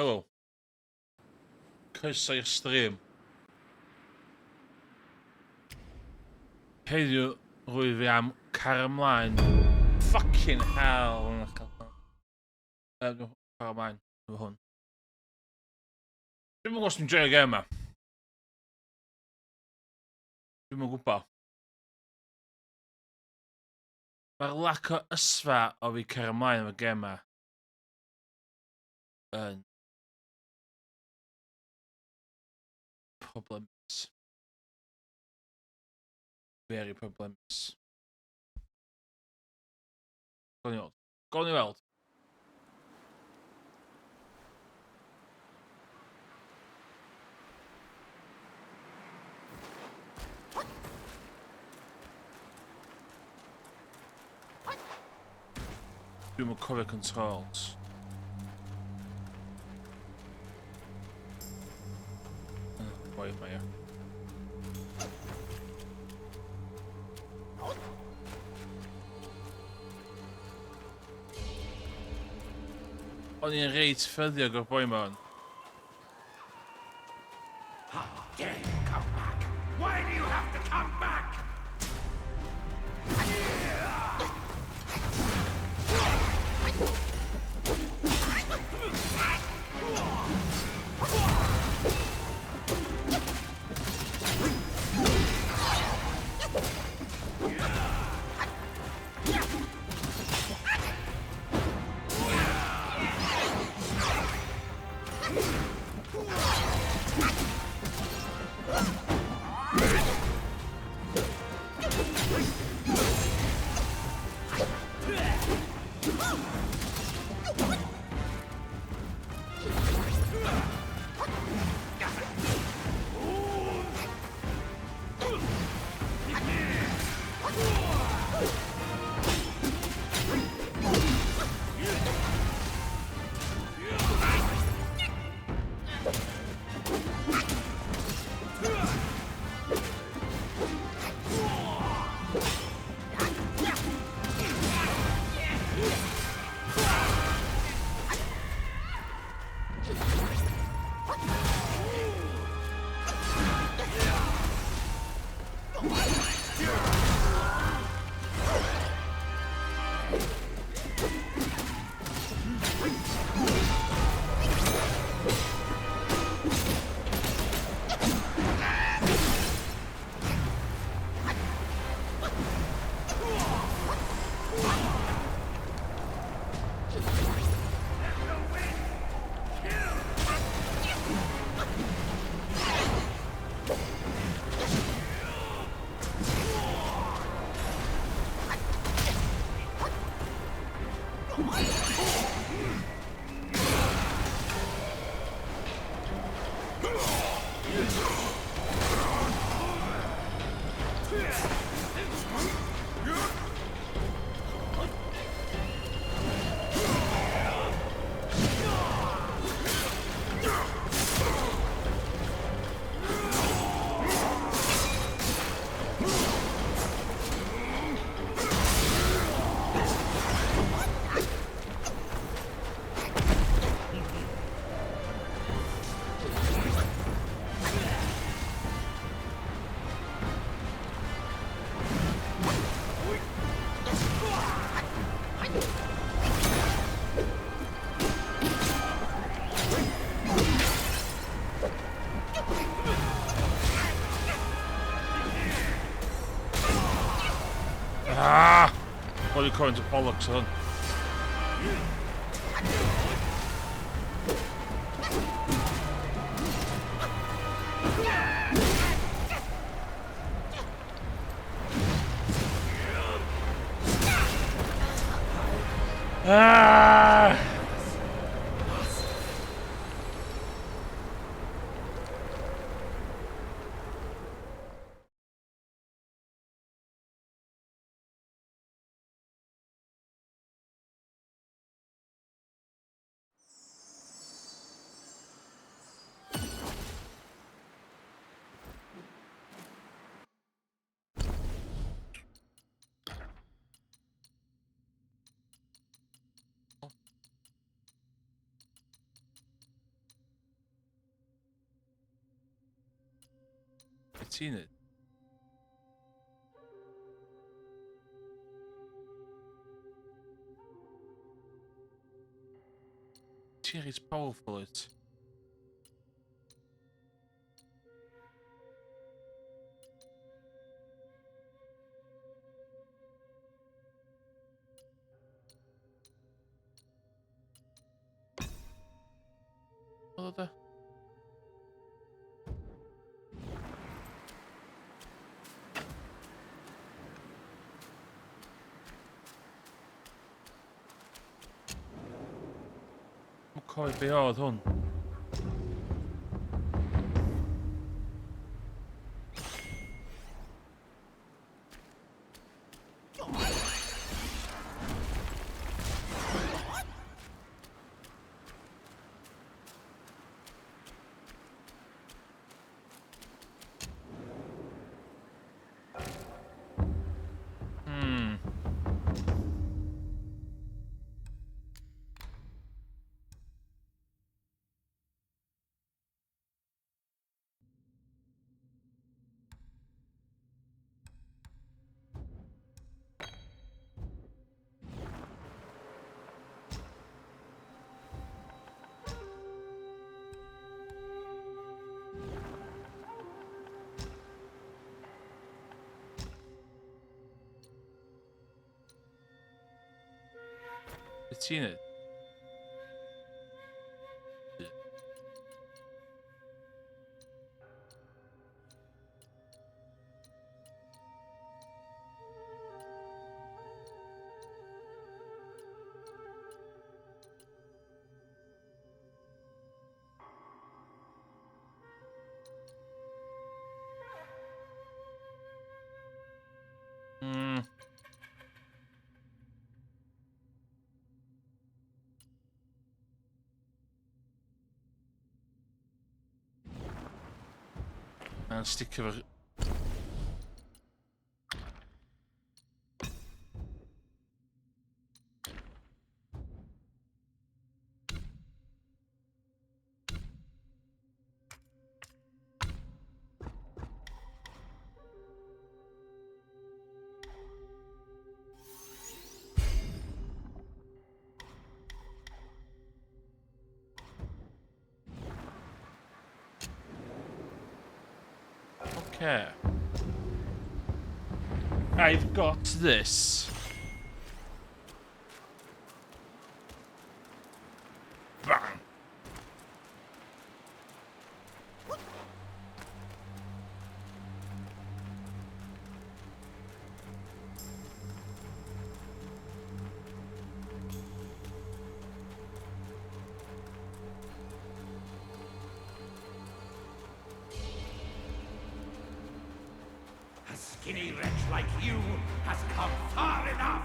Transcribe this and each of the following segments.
Helo. Croeso i'r stream. Heddiw rwy fi am car ymlaen. Fucking hell. Car ymlaen. Efo hwn. Dwi'n mwyn os dwi'n joio'r gêm yma. Dwi'n mwyn gwybod. Mae'r lack o ysfa o fi car ymlaen efo'r gêm yma. Yn problems. Very problems. Gawn ni weld. Gawn ni weld. Dwi'n mwyn cofio controls. Boi yma, ia. O'n i'n reit ffyddiog o'r boi yma hwn. How dare you come back? Why do you have to come back? Bloody current of bollocks, son. seen it. Tyr is powerful ut. Vad är det? Vad kan vi göra åt hon? I've seen it. Dan stikken we... Okay. I've got this. Bang. A skinny wretch like you has come far enough!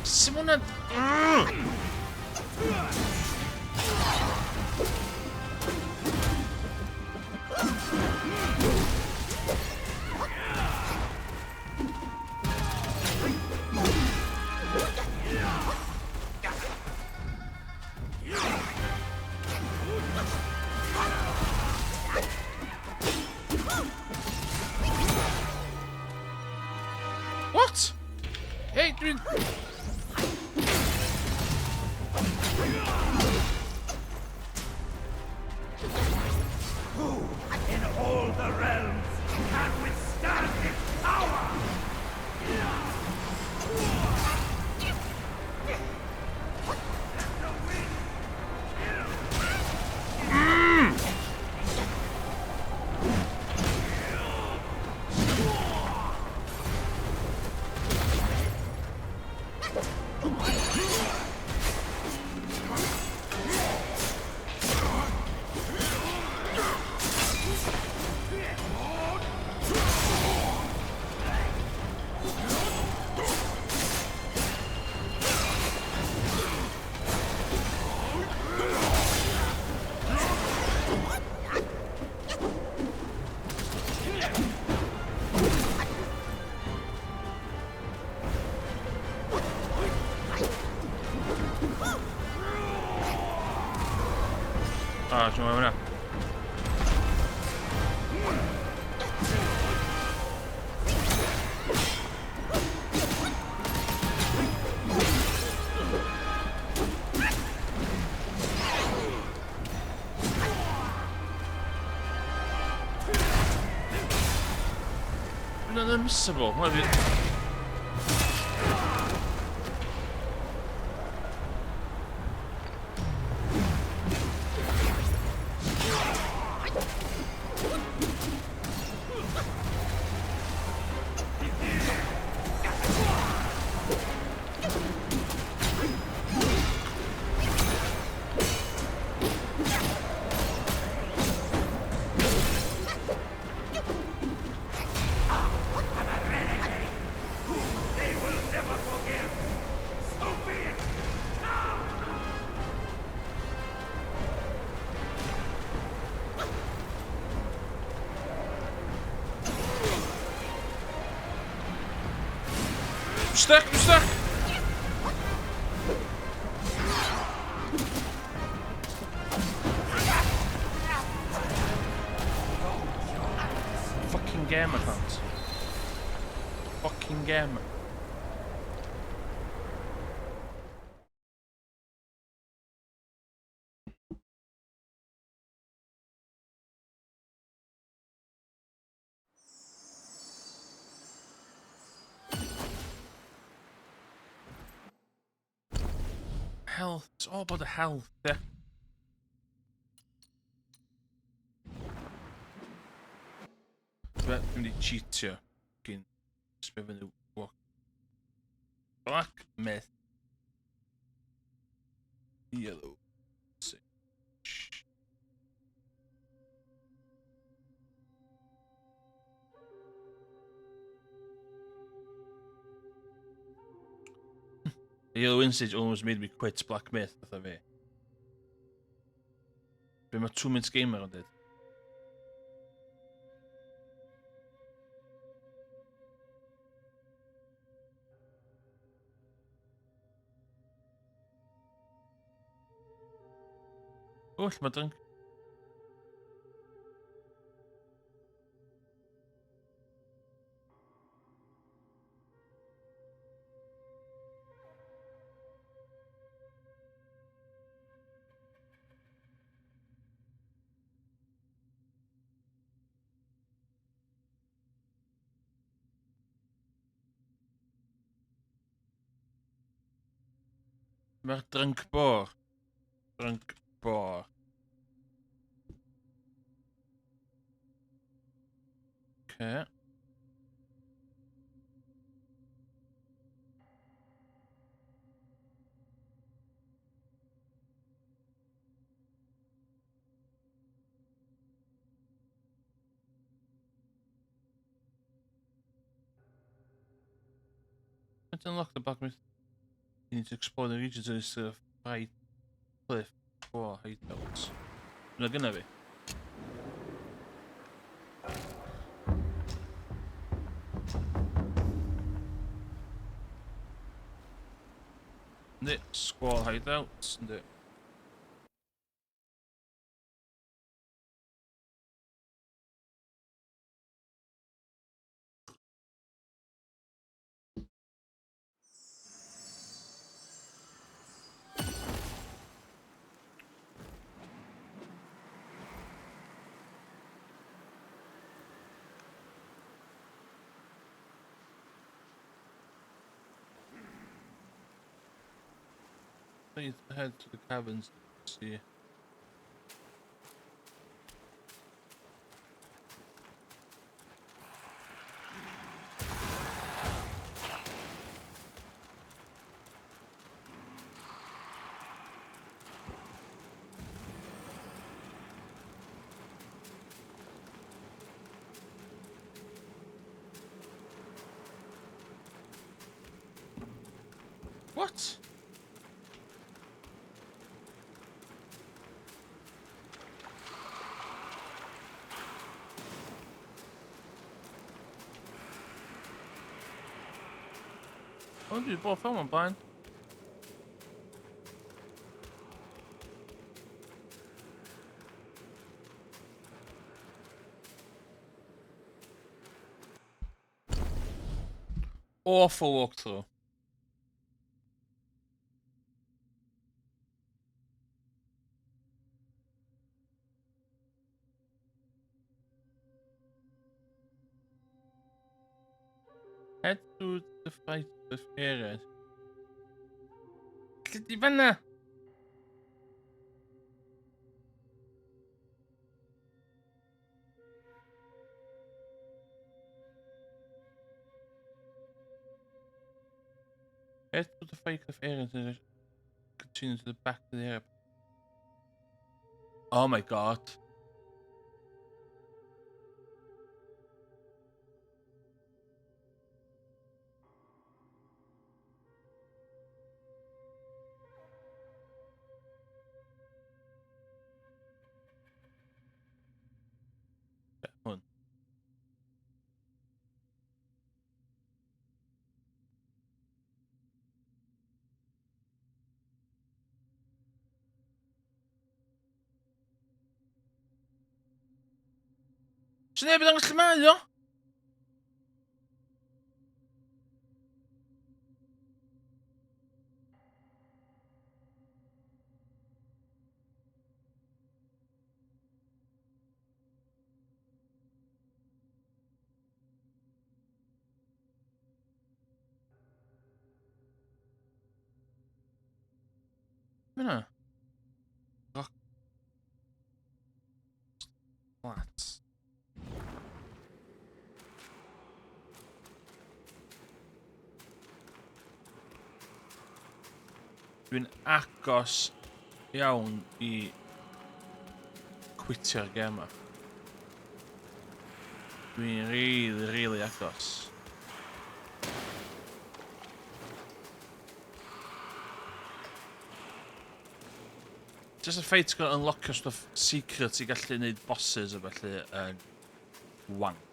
Simona... What? Hey, dude. Who in all the realms can withstand its power? Ah, c'è una. Non è missable. They will never forgive. So be it. Stuck, I'm stuck. Fucking game, I can't. Fucking game. Health. It's all about the health, yeah. Vet from the cheater. Fucking spiving the walk. Black myth. Yellow. Sage. The yellow insage almost made me quit Black Myth, fatha fi. Be mae 2 minutes gamer yn dweud. O, lle mae drink? Mae'r drink bar. Drink bar. Okay. Let's unlock the Black Myth. You need to explore the regions of this high cliff for hideouts. Yna gynna fi. Yndi, squall hideouts, yndi. I need to head to the caverns to see. What? Ond dwi 'di bod ffilm o'n blaen. awful walkthrough. Head to the fight with Eren. Zit die banna? Head to the fight with Eren and continue to the back to the airport. Oh my god. Ja, hon. Snäpp lang smal, ja? Menna. Rock. Flats. Dwi'n agos iawn I quitio'r gem ma. Dwi'n really agos. Just y ffeit gael unlockio stuff secret I gallu neud bosses a felly yn wank.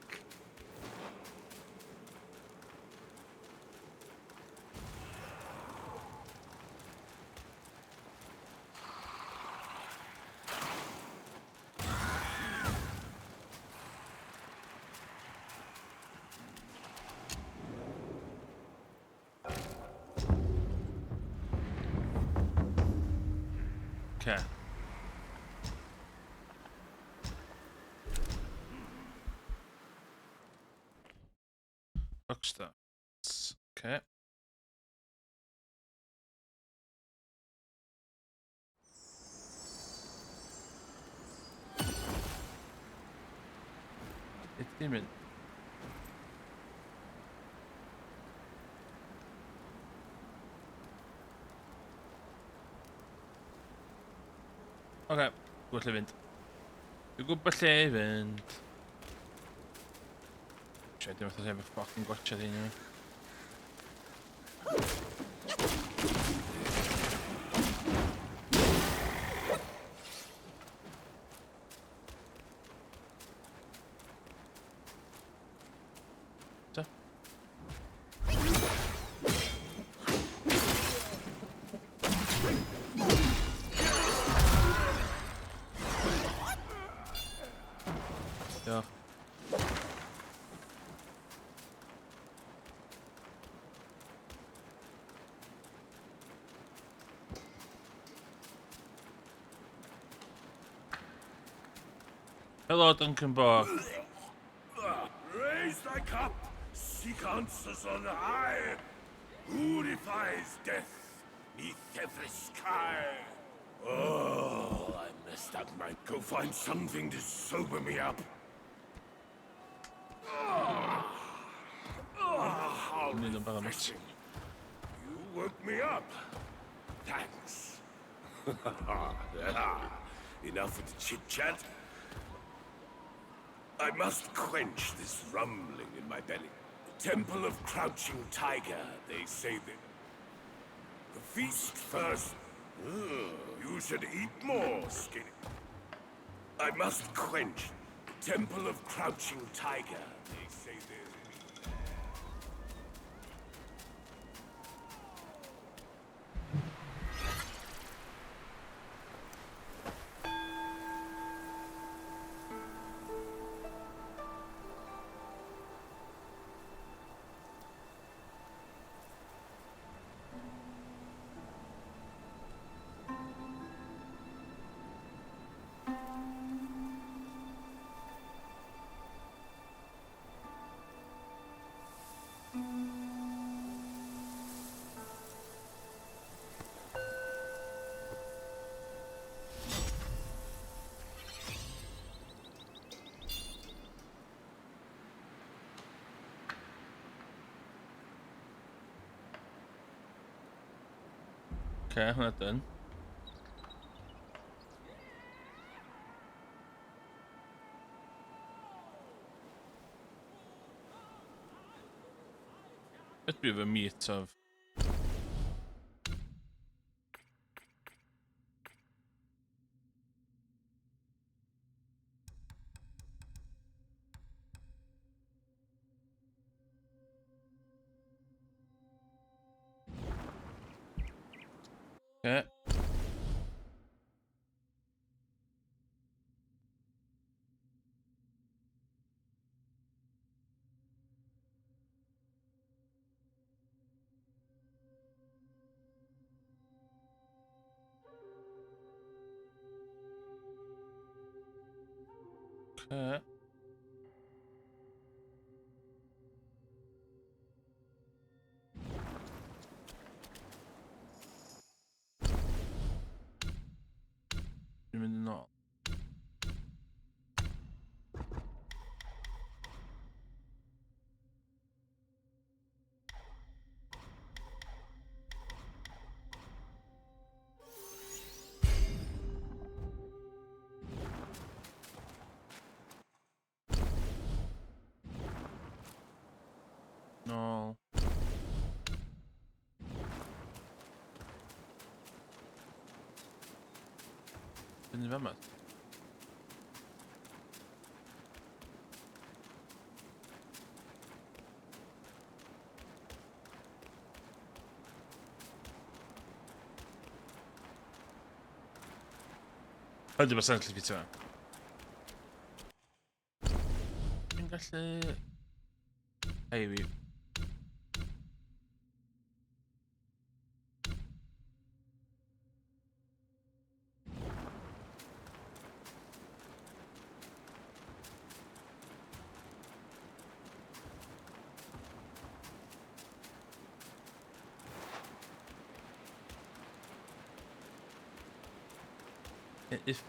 Okay. Rockstar. Okay. It's dimmed. Okay, gwell I fynd. Dwi'n gwybod lle I fynd. Shit, dim fatha sef y ffocin gwachad hyn yma. Ta? Diolch. Hello, Duncan Bar. Raise thy cup, seek answers on high. Who defies death neath every sky? Oh, I messed up. Might go find something to sober me up. How Need a better mix. refreshing. You woke me up. Thanks. Enough with the chit-chat. I must quench this rumbling in my belly. The Temple of Crouching Tiger, they say that. The feast first. You should eat more, Skinny. I must quench the Temple of Crouching Tiger, they say that. Okay, hwnna done. Bit bit of a meat of. Okay. Okay. Dwi'n mynd yn ôl. Nôl. Fyny fama. Ydy beth sefyll i ffitio fe. Dwi'n gallu... Hei fi. If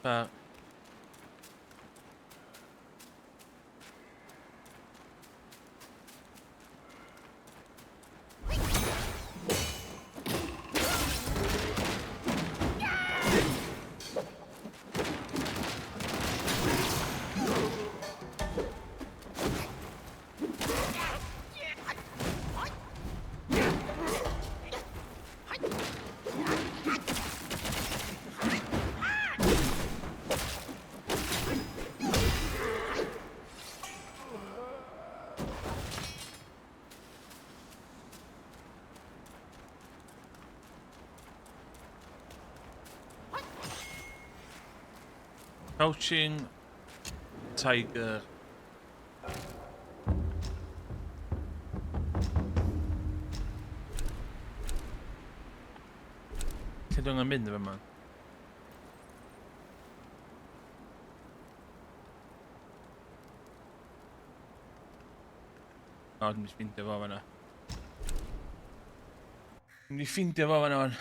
Crouching Tiger. Lle dwi'n mynd efo yma? O, dwi'n mynd i ffindio fo fan'na. Dwi'n mynd i ffindio fo fan'na fan.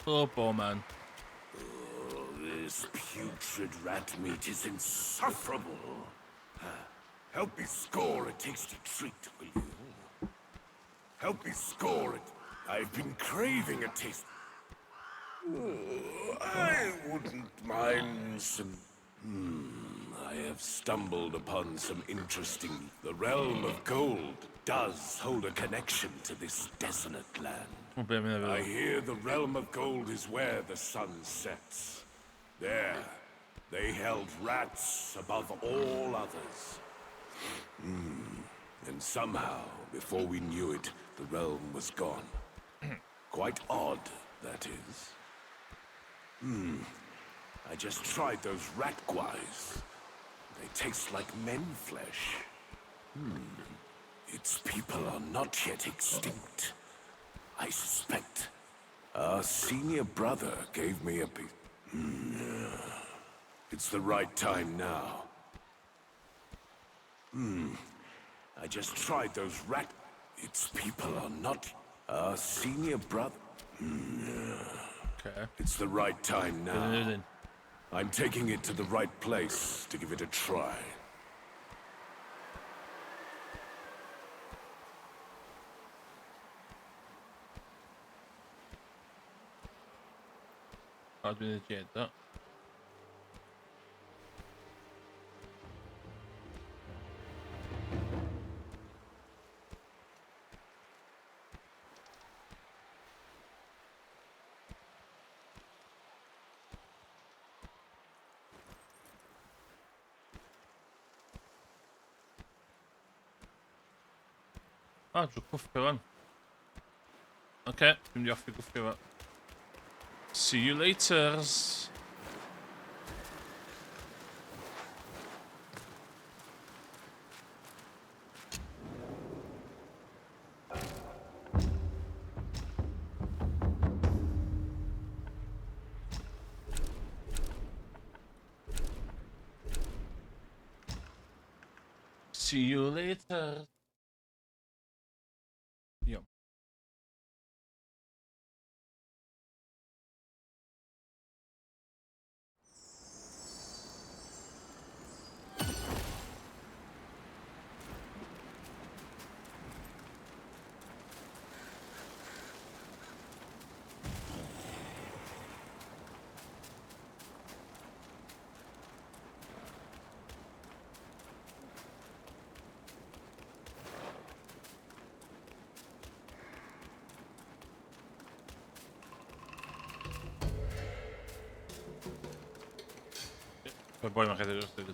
Oh, boy, man. Oh, this putrid rat meat is insufferable. Help me score a tasty treat, will you? Help me score it. I've been craving a taste. Oh, I wouldn't mind some... I have stumbled upon some interesting... The realm of gold does hold a connection to this desolate land. I hear the realm of gold is where the sun sets. There, they held rats above all others. And somehow, before we knew it, the realm was gone. Quite odd, that is. I just tried those rat guys. They taste like men flesh. Its people are not yet extinct. I suspect our senior brother gave me a piece. It's the right time now. I just tried those rat... Its people are not our senior brother. Okay. It's the right time now. Then. I'm taking it to the right place to give it a try. Hard with the jet, that. Du kuffar. Okej, nu jag fick kuffar. See you later. See you later. Ja. Poi magari lo stai.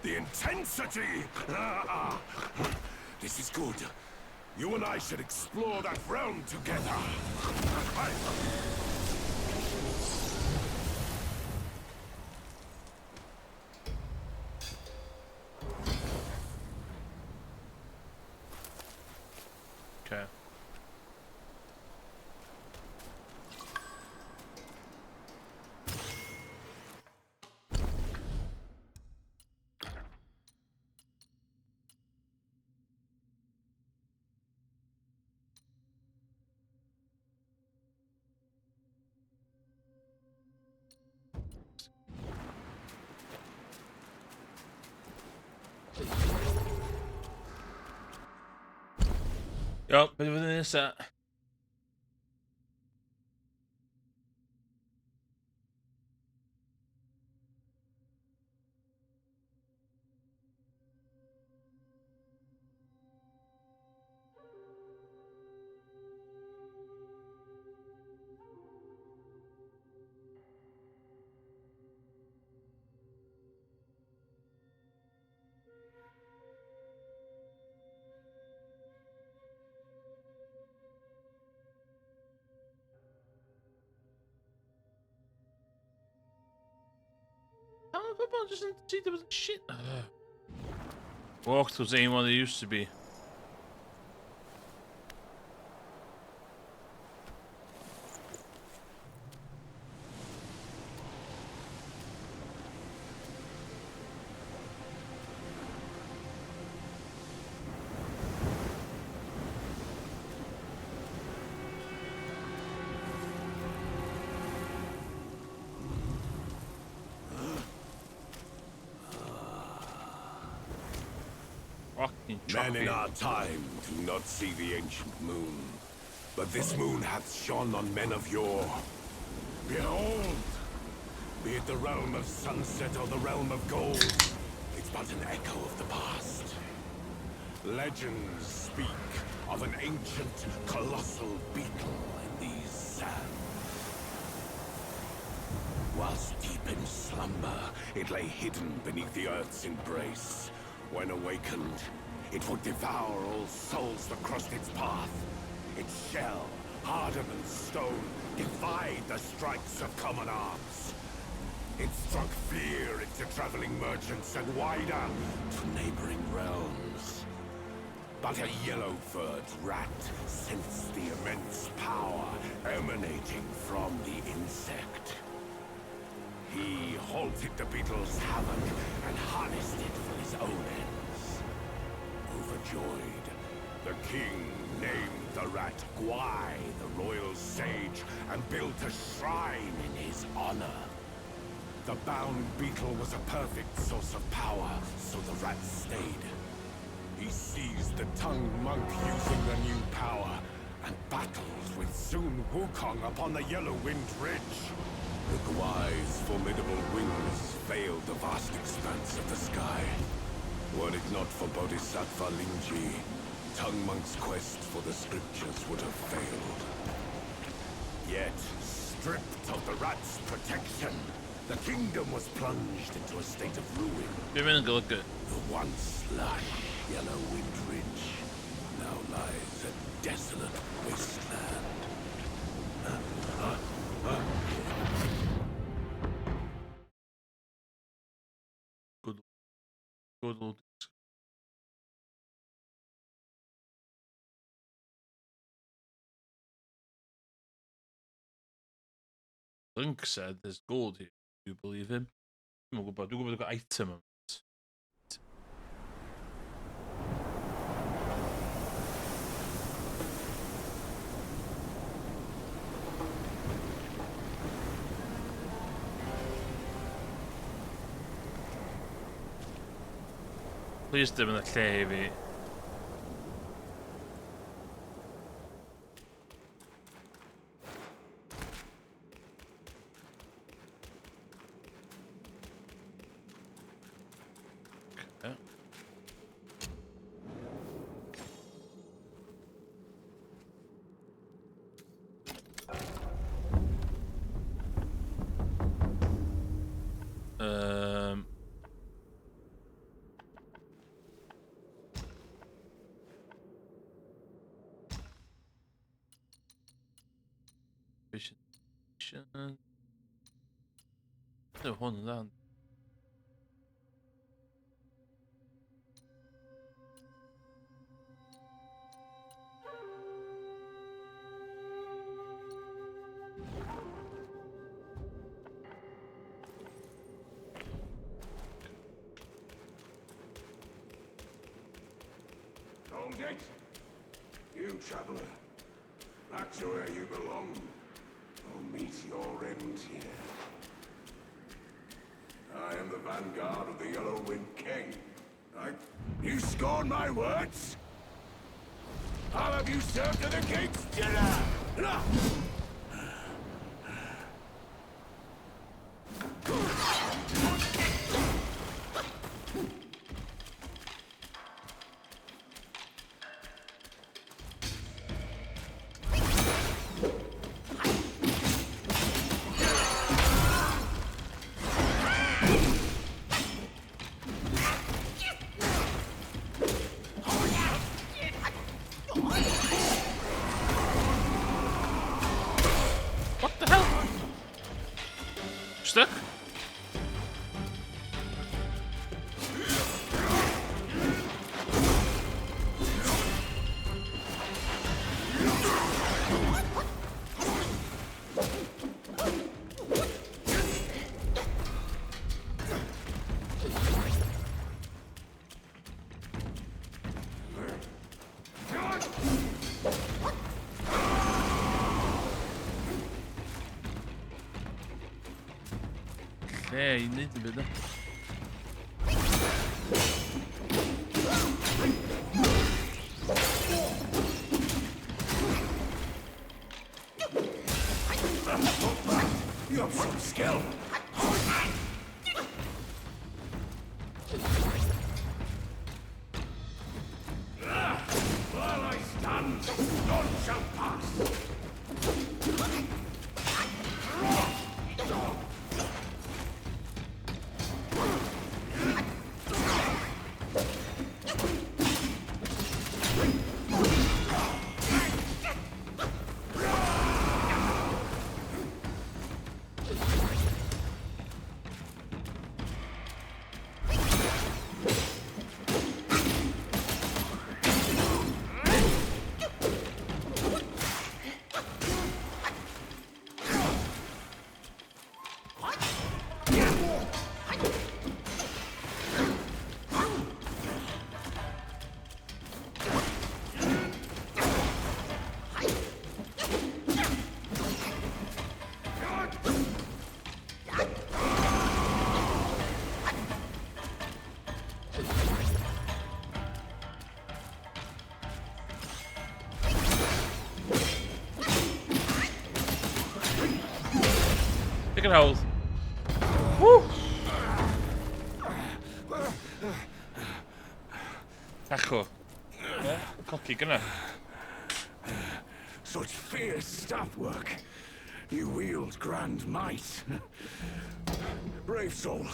The intensity! This is good. You and I should explore that realm together. Okay. Ja, ben je wat in is dat? How come I just didn't see there was shit? Walkthroughs ain't what they used to be. Fucking Men in choppy. our time do not see the ancient moon, but this moon hath shone on men of yore. Behold! Be it the realm of sunset or the realm of gold, it's but an echo of the past. Legends speak of an ancient, colossal beetle in these sands. Whilst deep in slumber, it lay hidden beneath the earth's embrace. When awakened, it would devour all souls that crossed its path. Its shell, harder than stone, defied the strikes of common arms. It struck fear into traveling merchants and wider to neighboring realms. But a yellow-furred rat sensed the immense power emanating from the insect. He halted the beetle's havoc and harnessed it for his own ends. Overjoyed, the king named the rat Gwai, the royal sage, and built a shrine in his honor. The bound beetle was a perfect source of power, so the rat stayed. He seized the Tung monk using the new power, and battled with Sun Wukong upon the Yellowwind Ridge. The Gwai's formidable wings veiled the vast expanse of the sky. Were it not for Bodhisattva Lingji, Tung Monk's quest for the scriptures would have failed. Yet, stripped of the rat's protection, the kingdom was plunged into a state of ruin. Give me a look at. The once lush Yellowwind Ridge now lies a desolate wasteland. Good old. Link said there's gold here. Do you believe him? Do go look at item. Please dim yn y lle i fi. Okay. Det var honom. Hold it! You traveler, back to where you belong. Or meet your end here. I am the vanguard of the Yellowwind King. You scorn my words? How have you served to the king's dinner? Stuck? you need to be there. You have some skill. While I stand, none shall pass. Chicken holes. Woo! Tacho. Yeah, cocky, gonna. Such fierce staff work. You wield grand might. Brave soul,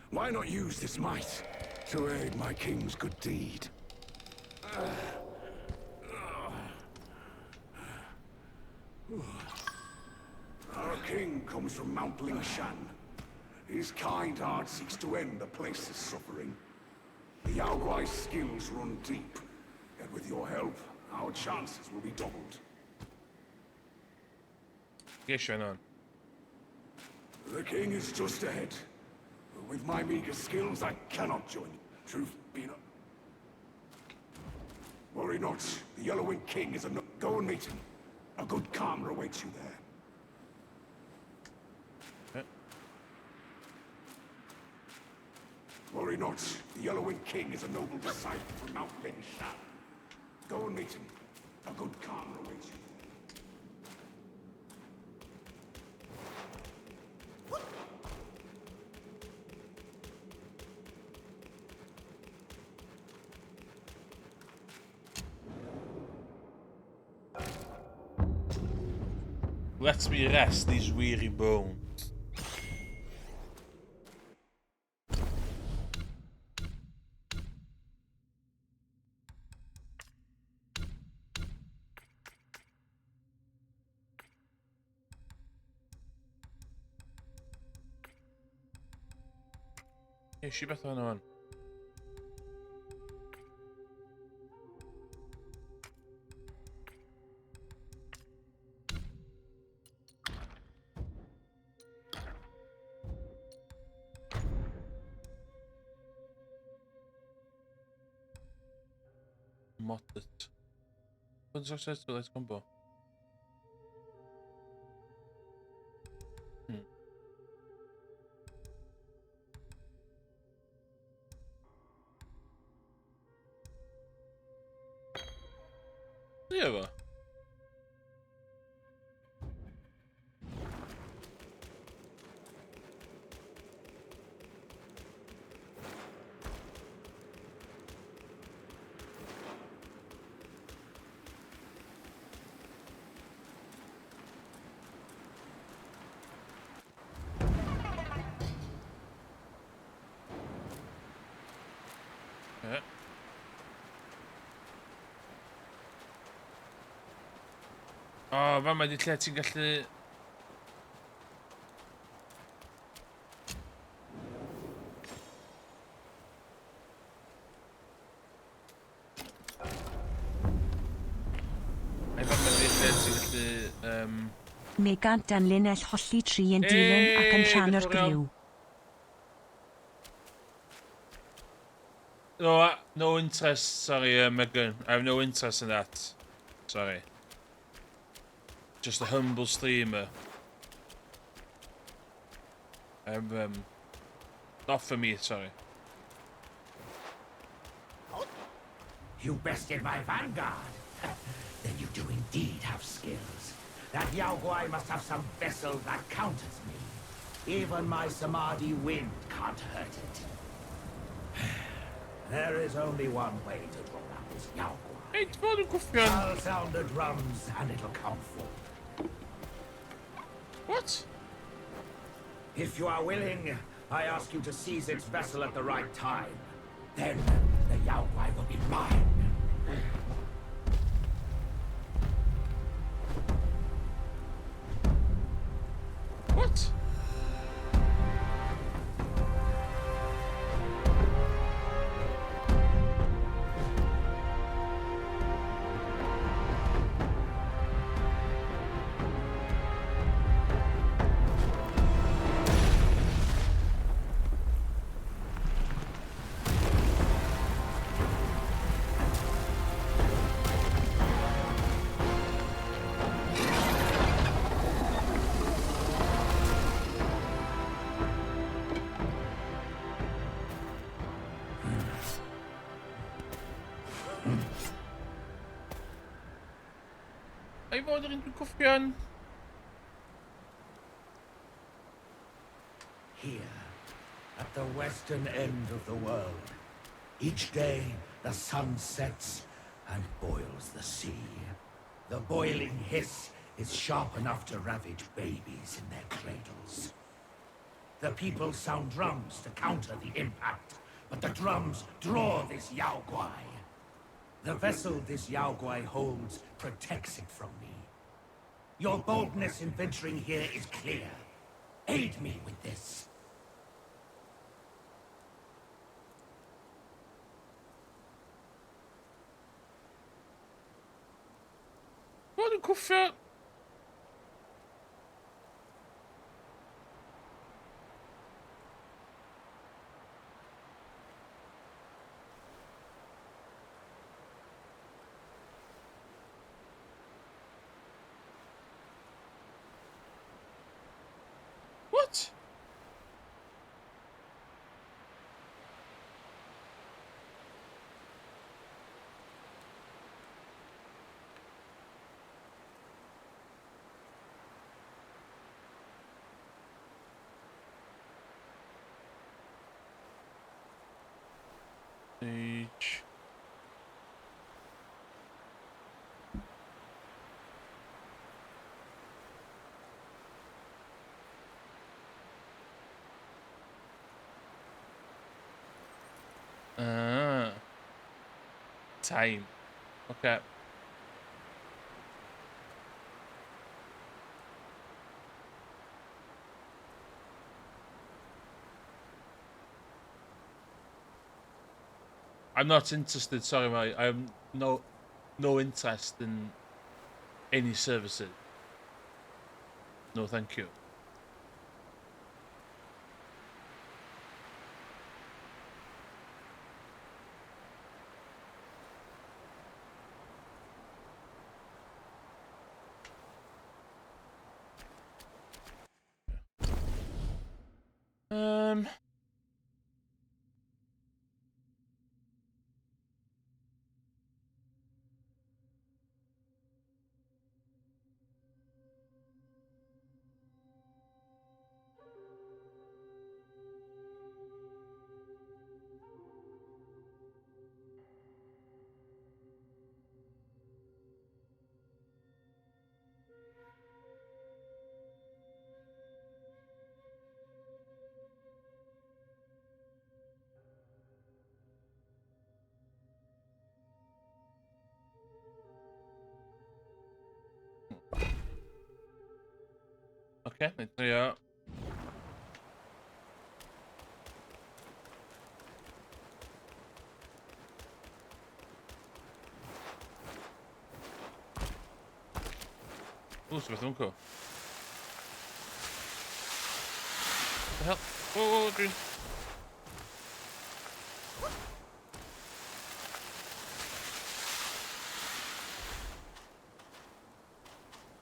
why not use this might to aid my king's good deed? Our king comes from Mount Lingshan. His kind heart seeks to end the place's suffering. The Yao Guai's skills run deep, and with your help, our chances will be doubled. Yes, Shannon. The king is just ahead. But with my meager skills, I cannot join you. Truth be known. Worry not. The Yellowwing King is a no. Go and meet him. A good karma awaits you there. Worry not. The Yellowwing King is a noble disciple from Mount Lingshan. Go and meet him. A good karma awaits you. Let me rest these weary bones. Yeah, she better on. Måttet. På en slags storhetskombo. Det var. Ja. O, fama di lle ti'n gallu... Ai fama di lle ti'n gallu... Megant dan linell holli tri yn dilyn ac yn rhan o'r griw. No, no interest, sorry, Megan. I have no interest in that. Sorry. Just a humble streamer. Not for me, sorry. You bested my vanguard. Then you do indeed have skills. That Yao Guai must have some vessel that counters me. Even my Samadhi wind can't hurt it. There is only one way to draw out this Yao Guai. Hey, het wordt een koffie aan. I'll sound the drums and it'll come forth. What? If you are willing, I ask you to seize its vessel at the right time. Then the Yao Guai will be mine. What? Hij wou er in de koffie aan. Here, at the western end of the world, each day the sun sets and boils the sea. The boiling hiss is sharp enough to ravage babies in their cradles. The people sound drums to counter the impact, but the drums draw this Yao Guai. The vessel this Yao Guai holds protects it from me. Your boldness in venturing here is clear. Aid me with this. Wat een koffie. What? Stage. Time. Okay. I'm not interested, sorry mate. I have no interest in any services. No thank you. Okay, ja. Oeh, ze werd donker. What the hell? Oh, dude.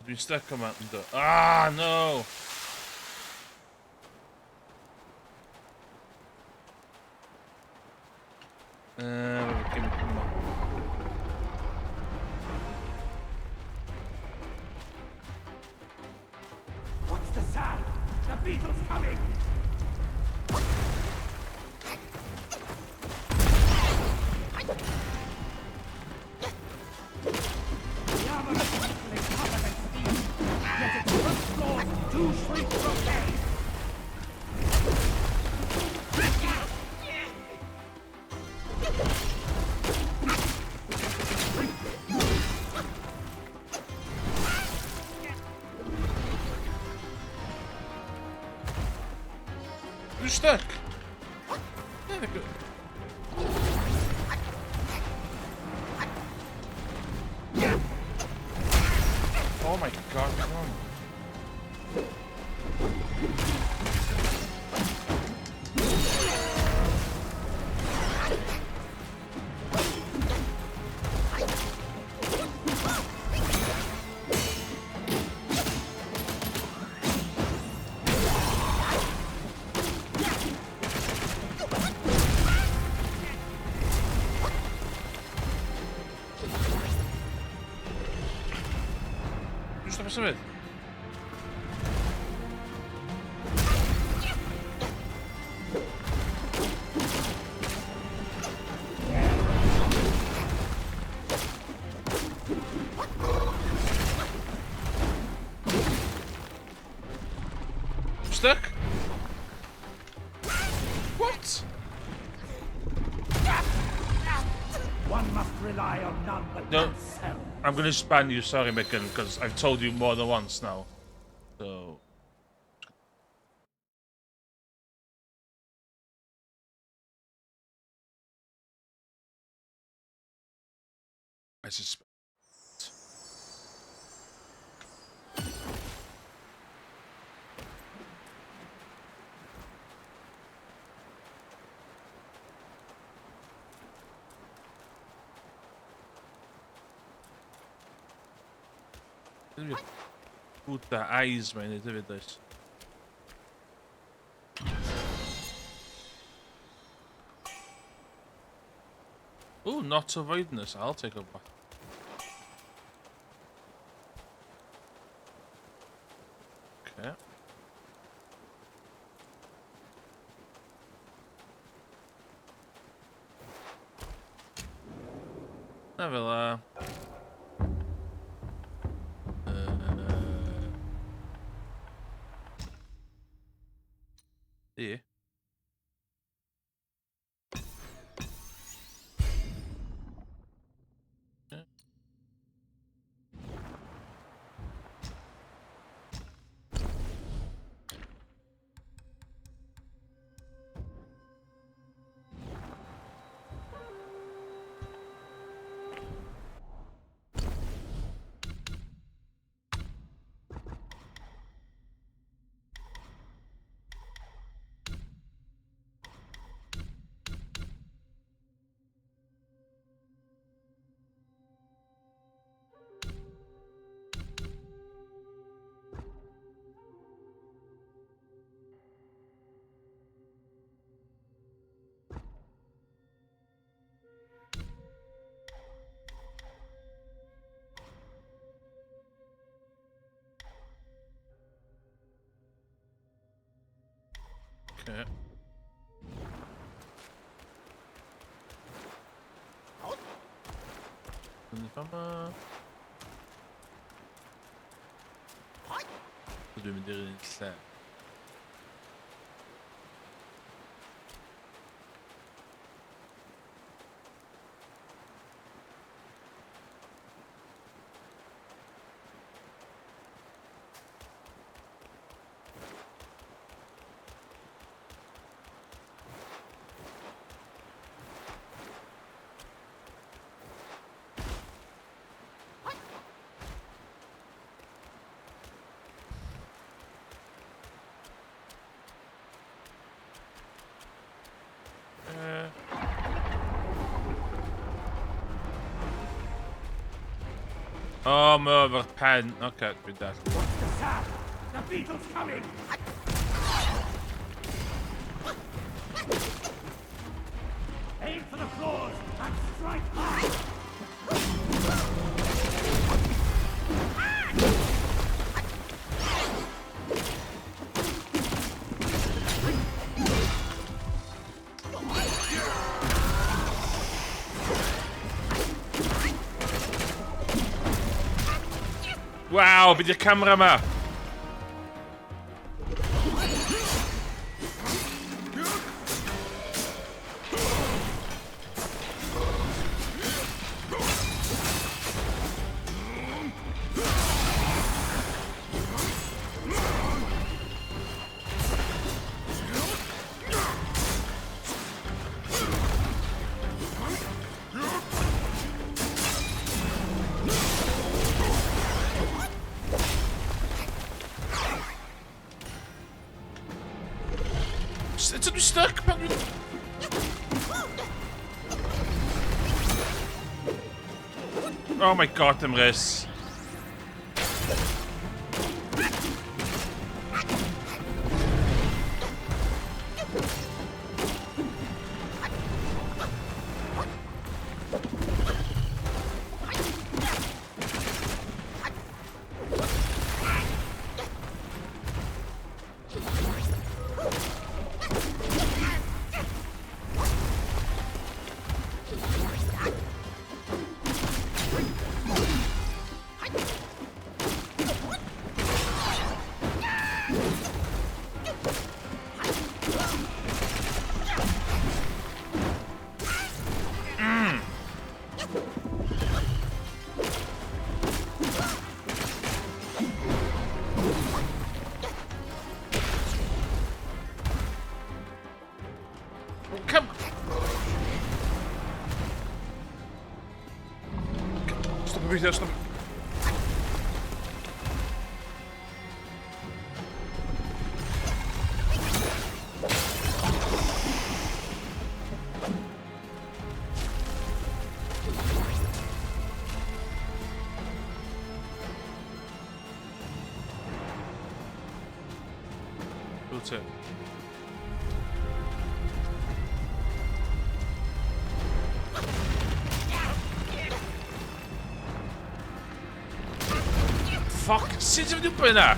Die stek come out and do. Ah, no! Give me come on. What's the sound? The beetle's coming! The armor is partially covered in steel, yet its first floors do shrink from pain. You're stuck. There we go. Oh my god, come on. Już to pasuje. Stuck? What? One must rely on none but No. oneself. I'm gonna ban you, sorry, Micken, because I've told you more than once now. So. I suspect. Puta eyes, man, they did this. Oh, not avoiding this. I'll take a bath. Okay. Never yeah. Okay. Vad du med din kläd? Oh, I'm over pen. Okay, with that. What's the sound? The beetle's coming! Aim for the floors! Waw, be di'r camera ma? Ydw dwi stuck pan dwi... Oh my god, Emrys. Come. Stop y video, stop. That's it. Fuck, sut ydw i'n gwybod yna?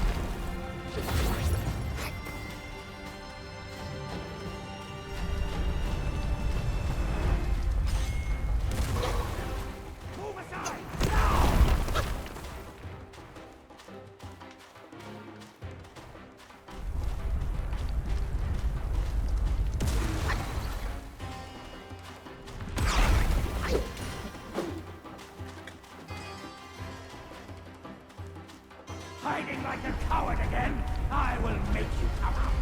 Hiding like a coward again? I will make you come out.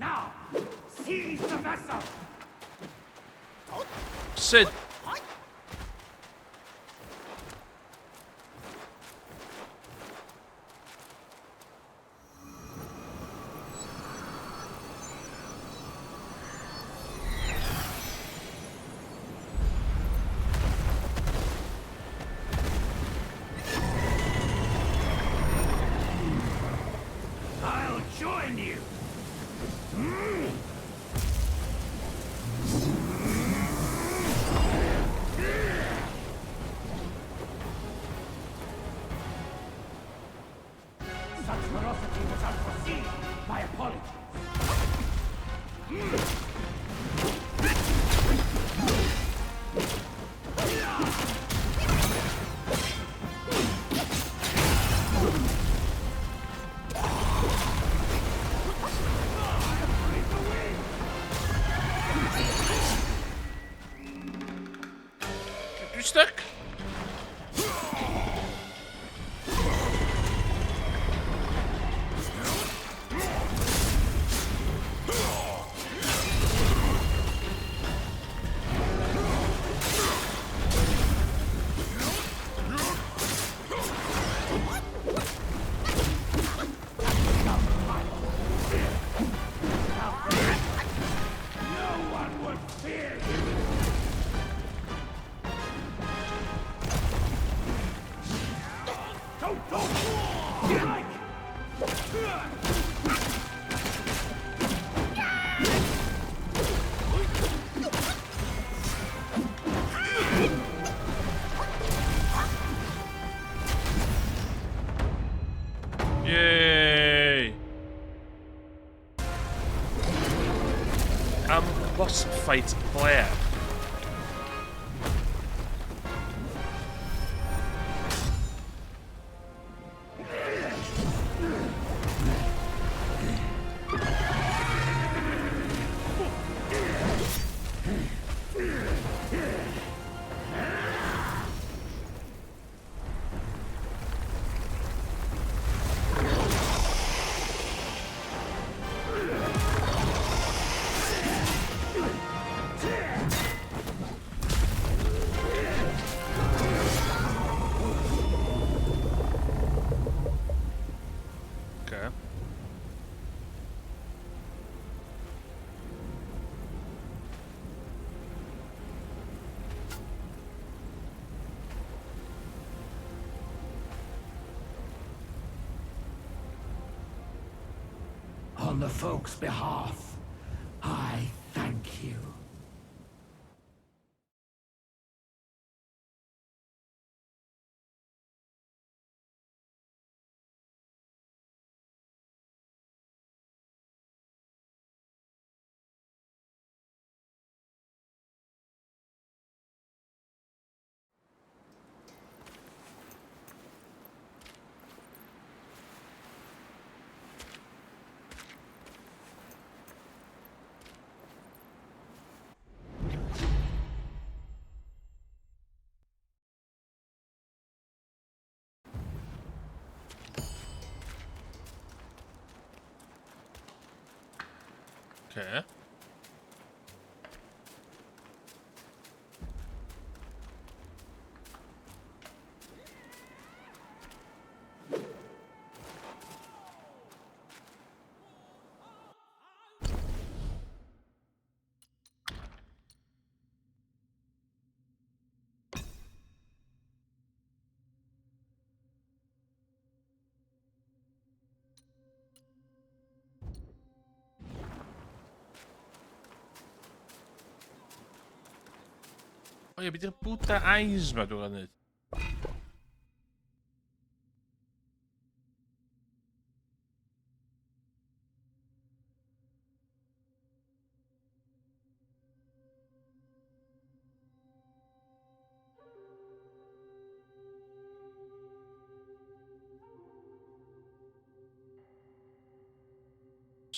Now, seize the vessel! Sid. I'll join you! Such ferocity was unforeseen. My apologies. You stuck? No one would fear you. boss fight player. Okay. On the folk's behalf, I thank you. Okay. O ie, be di'r bwta eyes ma dwi'n gwneud?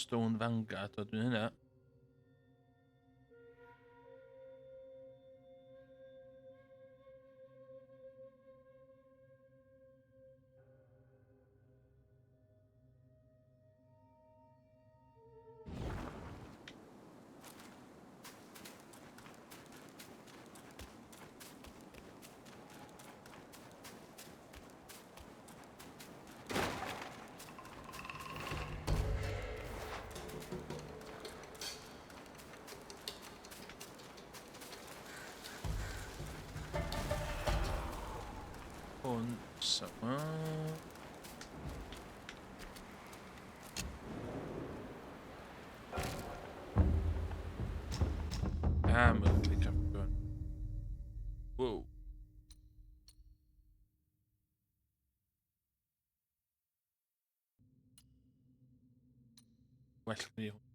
Stone Vanguard, o dwi'n hynna. Hwn, sama. Mae'n cael capio. Wow. Well ni hwn.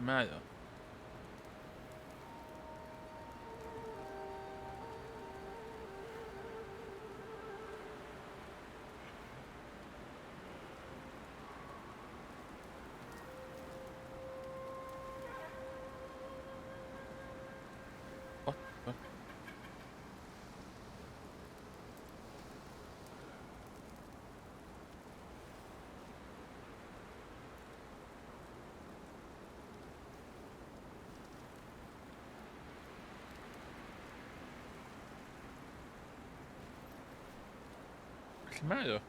Mae o. What the fuck? Lle mae o?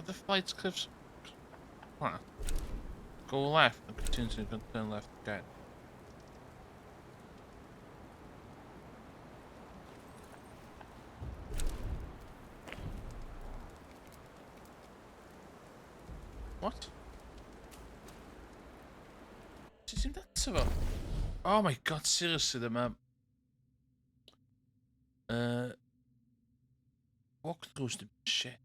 But the flight's cliffs. Huh. Go left and continue to turn left again. What? Seem that so? Oh my god, seriously, the map. Walkthroughs the shit.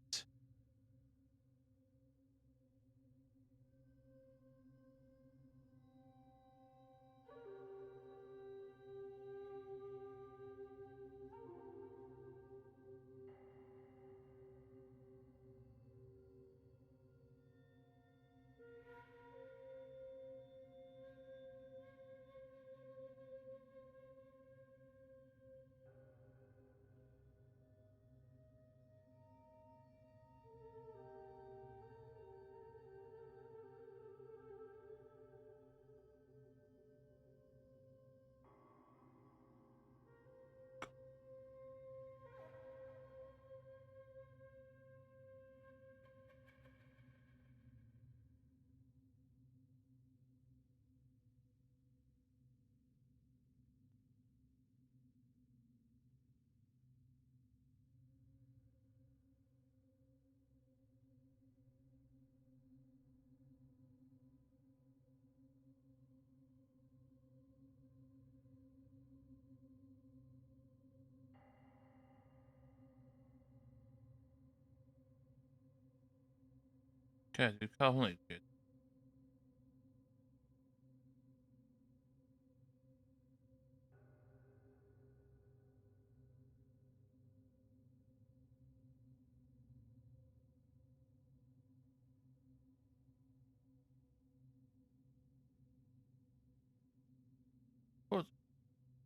Okay, du kan hon inte.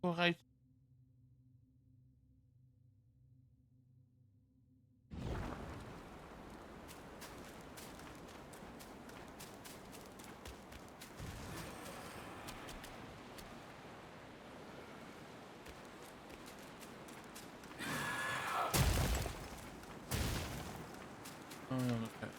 Gå right. Oh, okay.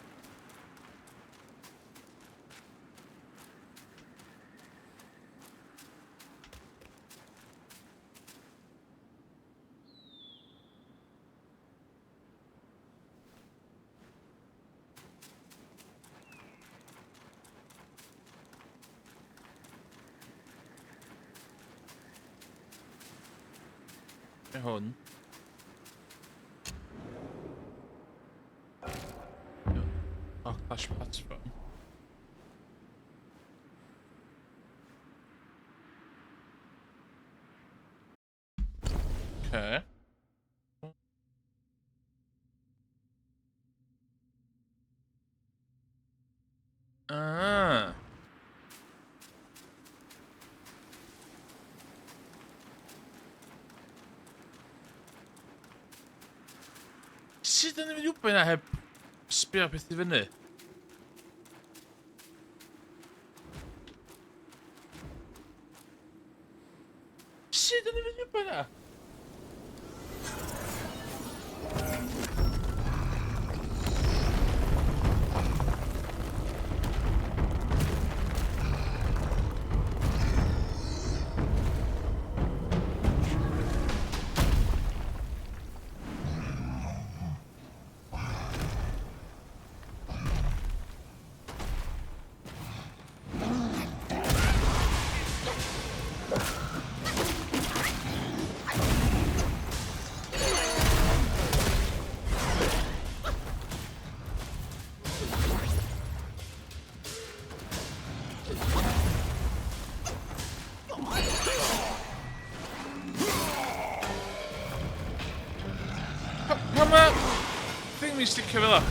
Hon. Ja, Clash plattform. Okay. Ah. Sut ydyn ni'n mynd i wybod yna heb sbio beth i fyny? Sut ydyn ni'n mynd i wybod yna? Pam ma thing fi'n sticio fel o?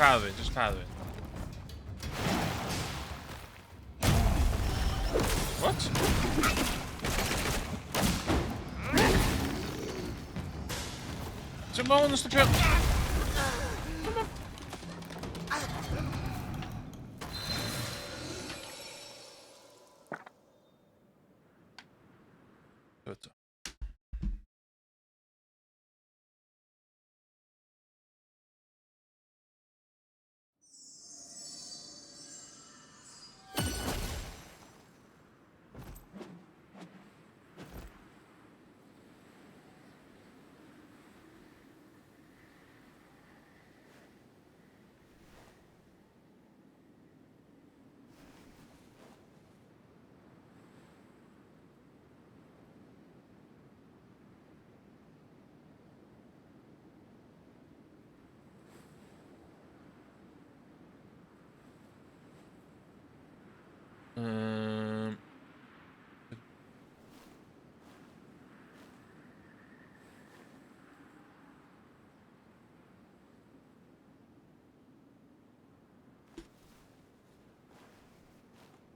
power it, just power it. What? Zet maar onder de pil. Goed.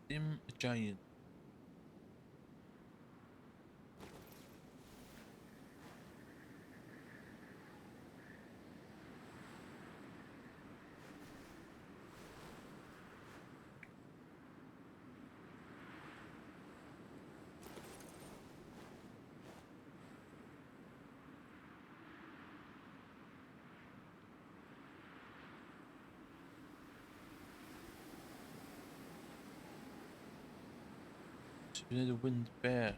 Dim Giant. The wind bear.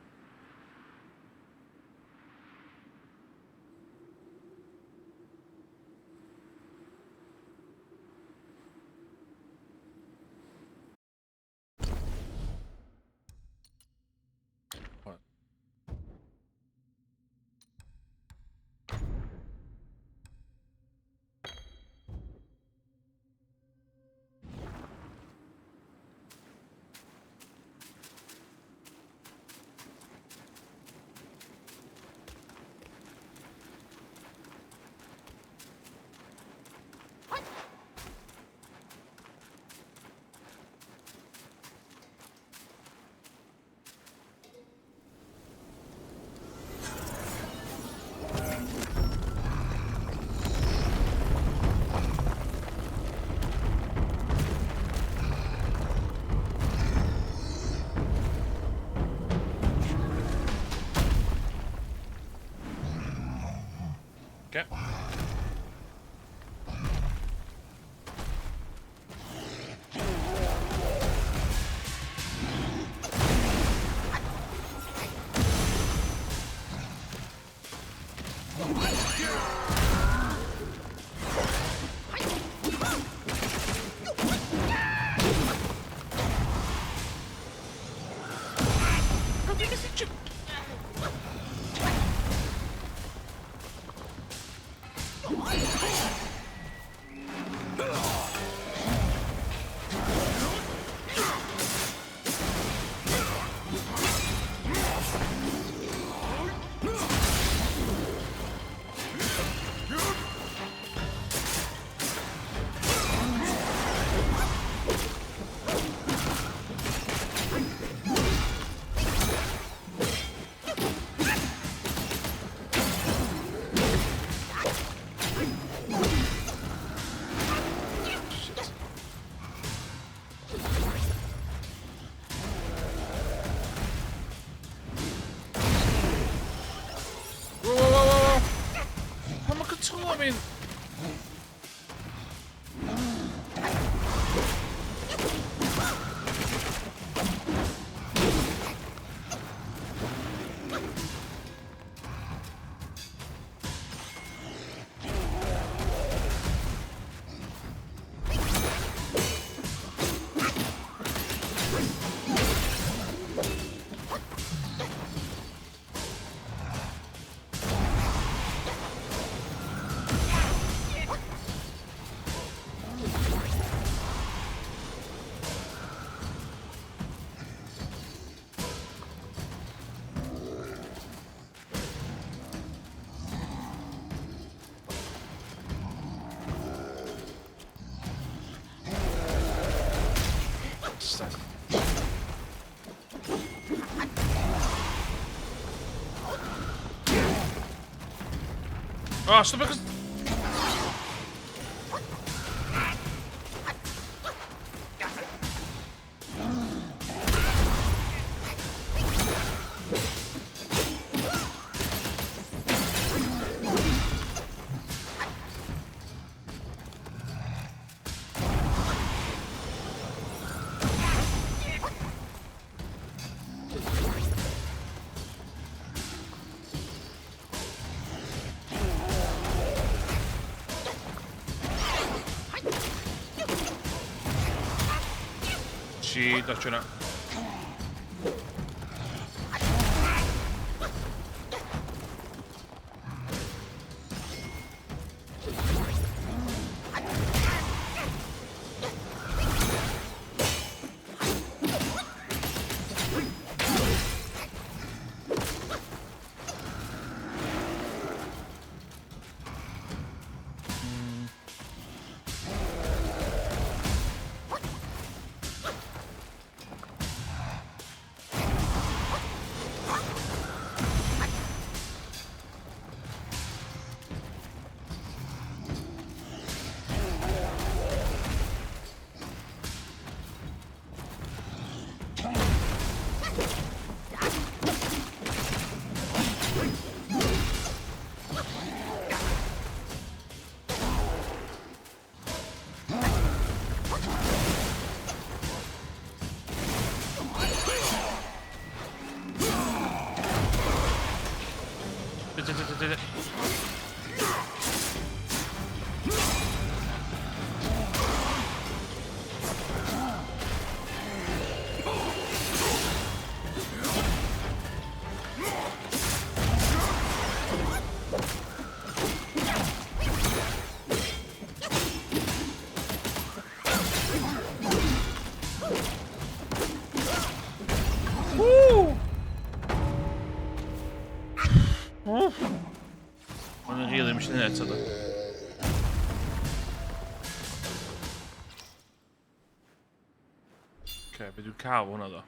What? Okay. then. Oh, stop it! Sì, daccela. Ona really mux l-net sada. Ok, vedo il cavo una da.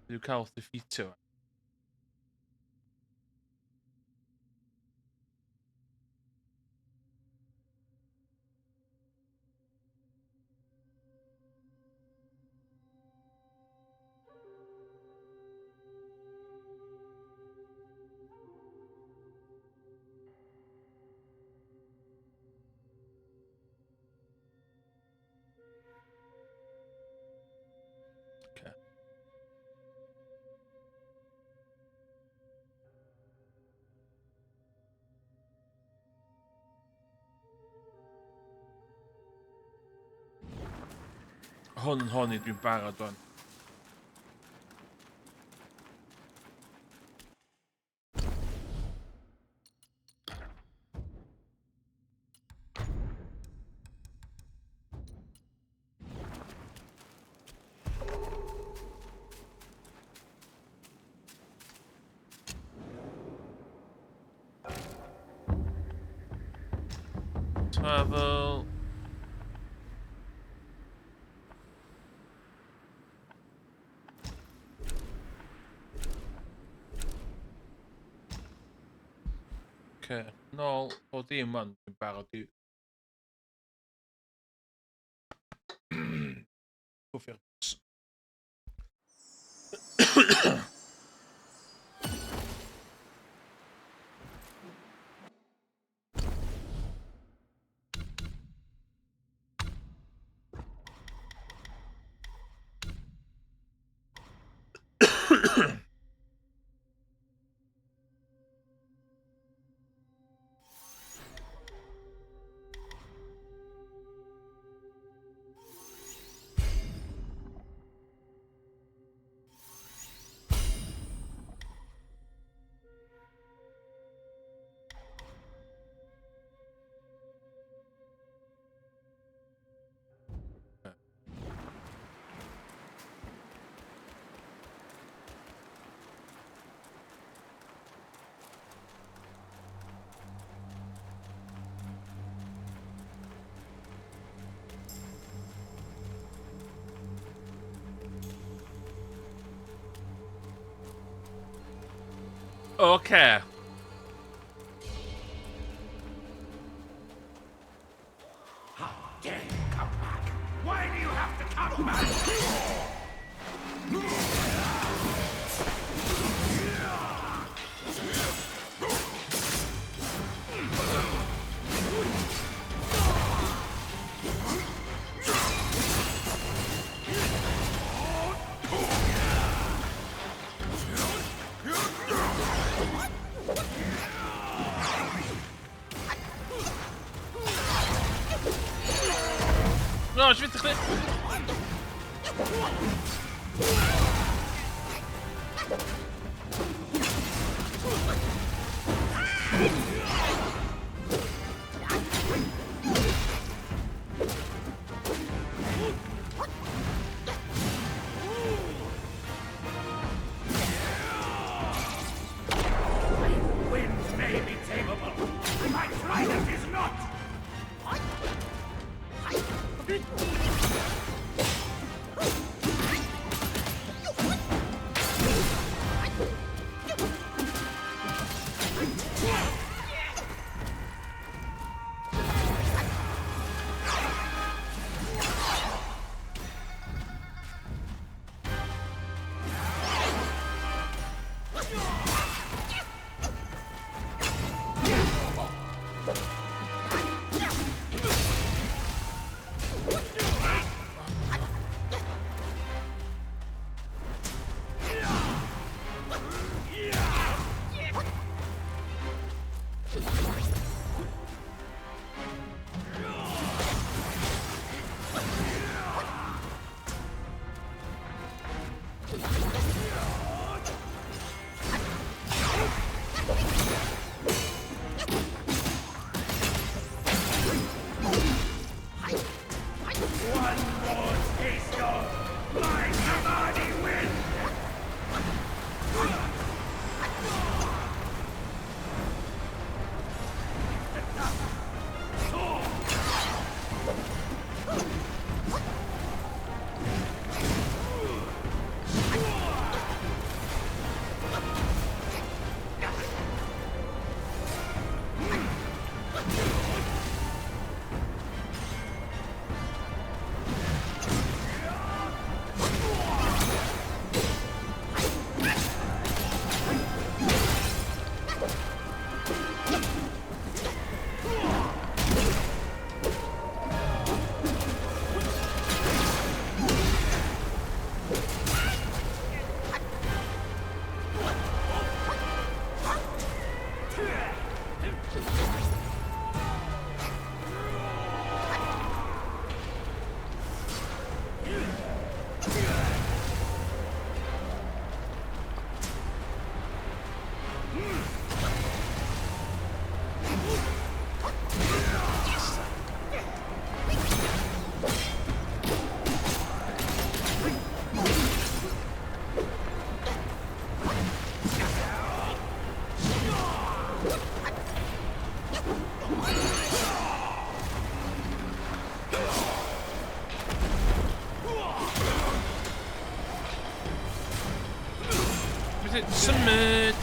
Vedo il cavo fizio. Ok. Hon dwi'n barod o'n. Travel. Ok, nôl o dim ond dwi'n barod i... Gwffio'r... Okay. How dare you come back? Why do you have to come back? No, ich will dich nicht. Wind may be tameable. My trident is not. Submit.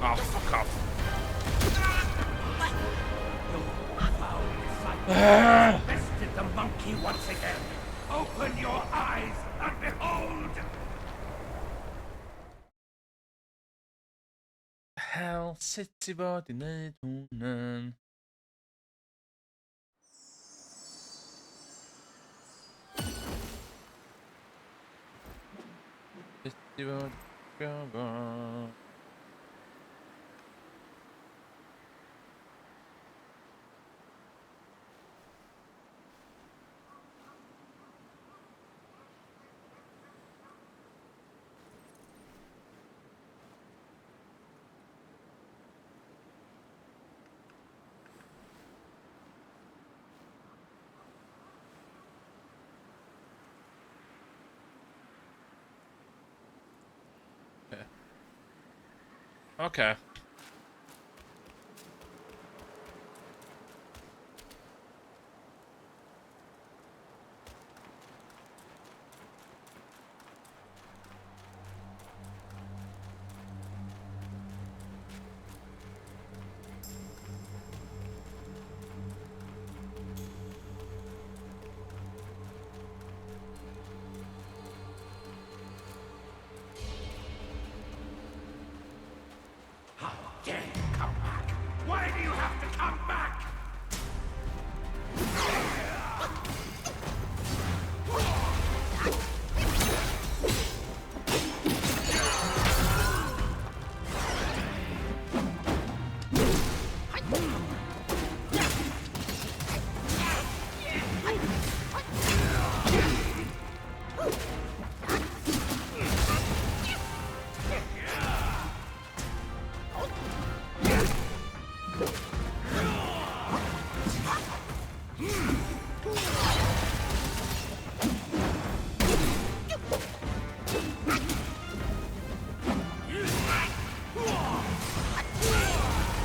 Oh, fuck off. Bested the monkey once again. Open your eyes and behold. Hell City var dina tonen. City var jag. Okay. How dare you come back? Why do you have to come back?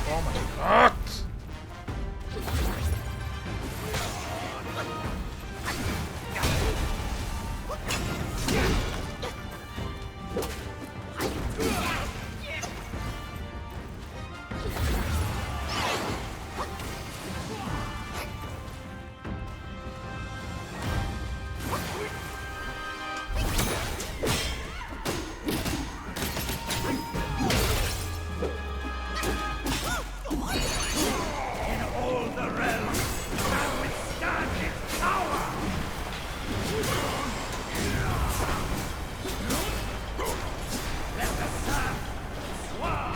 Oh my god! All the realms shall withstand its power! Let the sun swirl!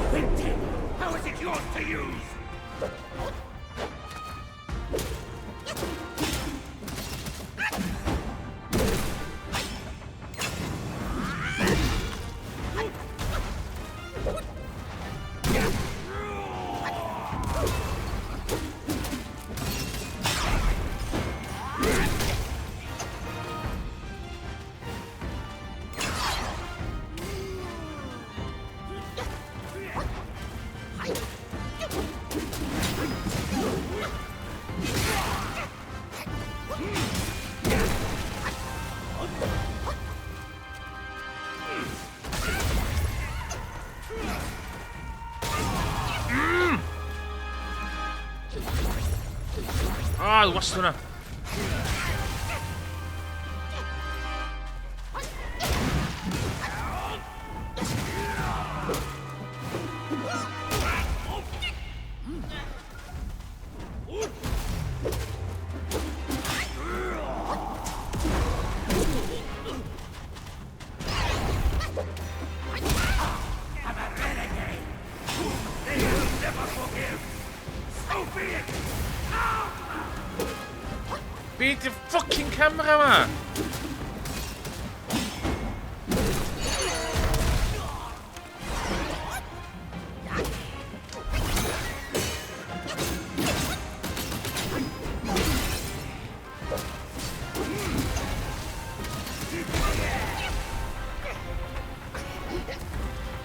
Quentin, how is it yours to use? Ah, was hwnna? I'm a renegade! They will never forgive! So be it! Beat the fucking camera, man!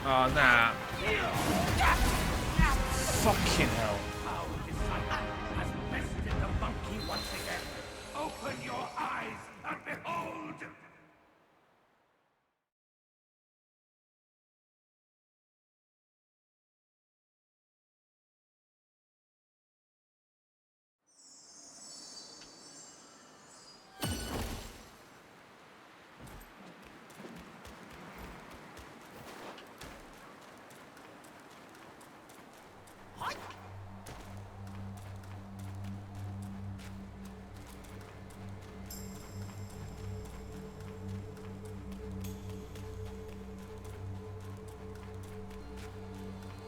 Oh, nah. Fucking hell. Has bested the monkey once again. Open your eyes and behold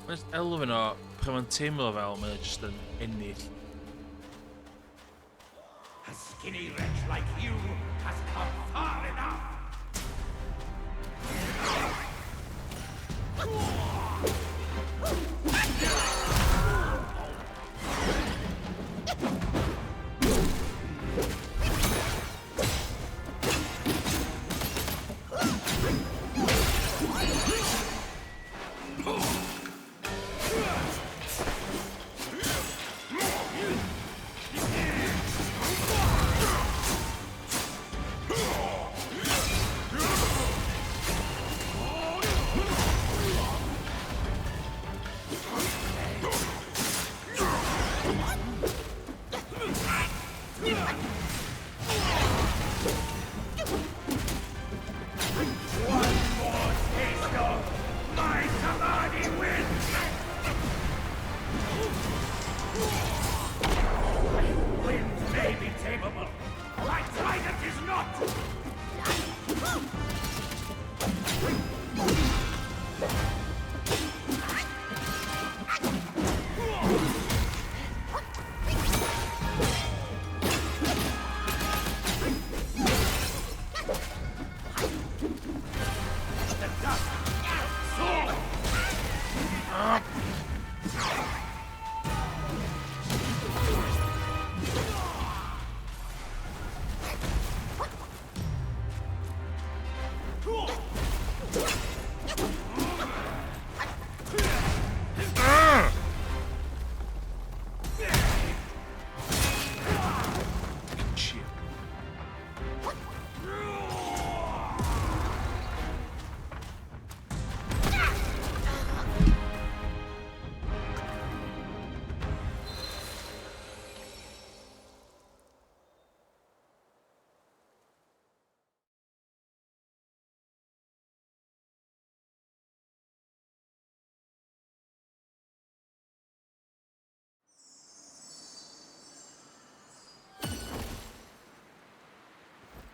Mae'n elfen o pan mae'n teimlo fel mae'n jyst yn ennill. A skinny wretch like you has come far enough.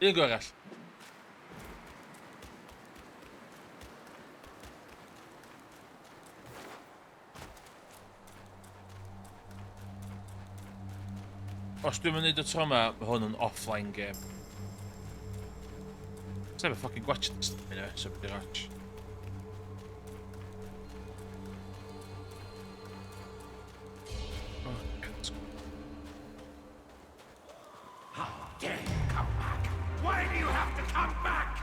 Un go arall. Os dwi'n mynd i tro yma, mae hwn yn offline game. Sef a fucking gwatch this anyway, so bydd i'r watch. How dare you come back? Why do you have to come back?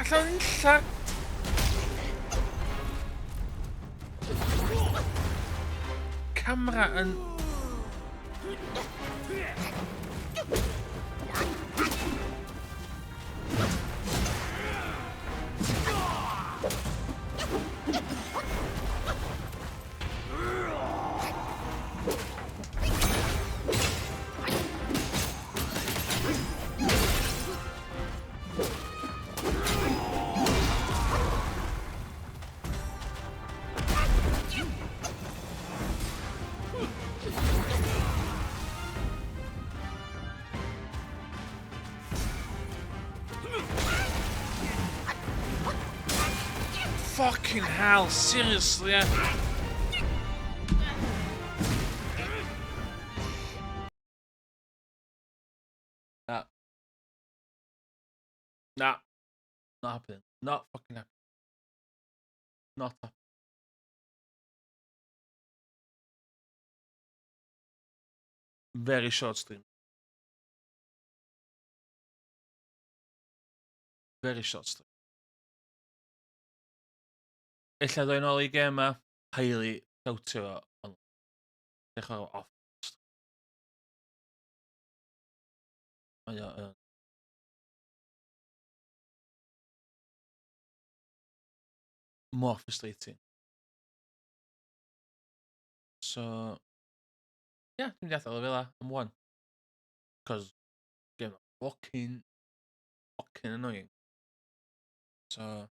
Allan lla... Camera yn... Fucking hell, seriously, yeah? Nah. Nah. Not happening. Not fucking happening. Not happening. Very short stream. Very short stream. Ella ddoi nôl i gêm yma, highly doubtio fo, ond dechrau off. Mae o yn more frustrating. So, yeah, dwi'n mynd i adael o fel am one. Cos, game fucking annoying. So,